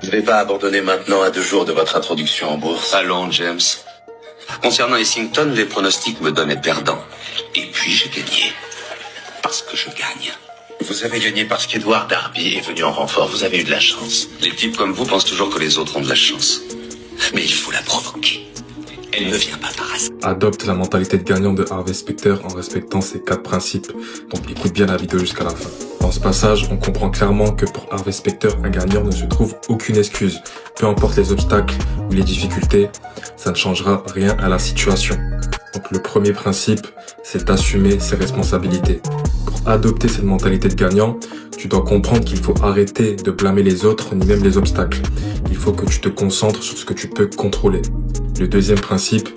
Je ne vais pas abandonner maintenant à 2 jours de votre introduction en bourse. Allons, James. Concernant Essington, les pronostics me donnaient perdant. Et puis j'ai gagné. Parce que je gagne. Vous avez gagné parce qu'Edward Darby est venu en renfort. Vous avez eu de la chance. Les types comme vous pensent toujours que les autres ont de la chance. Mais il faut la provoquer. Elle ne vient pas par hasard. Adopte la mentalité de gagnant de Harvey Specter en respectant ces 4 principes. Donc écoute bien la vidéo jusqu'à la fin. Dans ce passage, on comprend clairement que pour Harvey Specter, un gagnant ne se trouve aucune excuse. Peu importe les obstacles ou les difficultés, ça ne changera rien à la situation. Donc le premier principe, c'est d'assumer ses responsabilités. Pour adopter cette mentalité de gagnant, tu dois comprendre qu'il faut arrêter de blâmer les autres ni même les obstacles. Il faut que tu te concentres sur ce que tu peux contrôler. Le deuxième principe,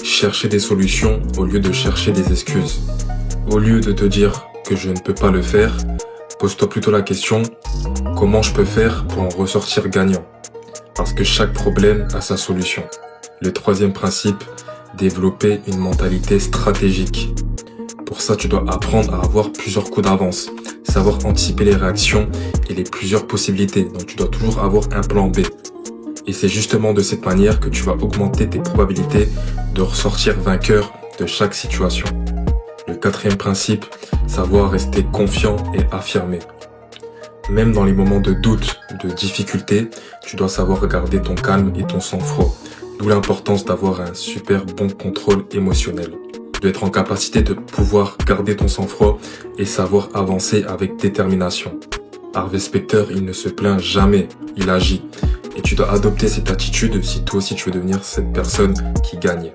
chercher des solutions au lieu de chercher des excuses. Au lieu de te dire que je ne peux pas le faire, pose-toi plutôt la question, comment je peux faire pour en ressortir gagnant? Parce que chaque problème a sa solution. Le troisième principe, développer une mentalité stratégique. Pour ça, tu dois apprendre à avoir plusieurs coups d'avance, savoir anticiper les réactions et les plusieurs possibilités. Donc tu dois toujours avoir un plan B. Et c'est justement de cette manière que tu vas augmenter tes probabilités de ressortir vainqueur de chaque situation. Le quatrième principe, savoir rester confiant et affirmé. Même dans les moments de doute, de difficulté, tu dois savoir garder ton calme et ton sang-froid. D'où l'importance d'avoir un super bon contrôle émotionnel. Tu dois être en capacité de pouvoir garder ton sang-froid et savoir avancer avec détermination. Harvey Specter, il ne se plaint jamais, il agit. Et tu dois adopter cette attitude si toi aussi tu veux devenir cette personne qui gagne.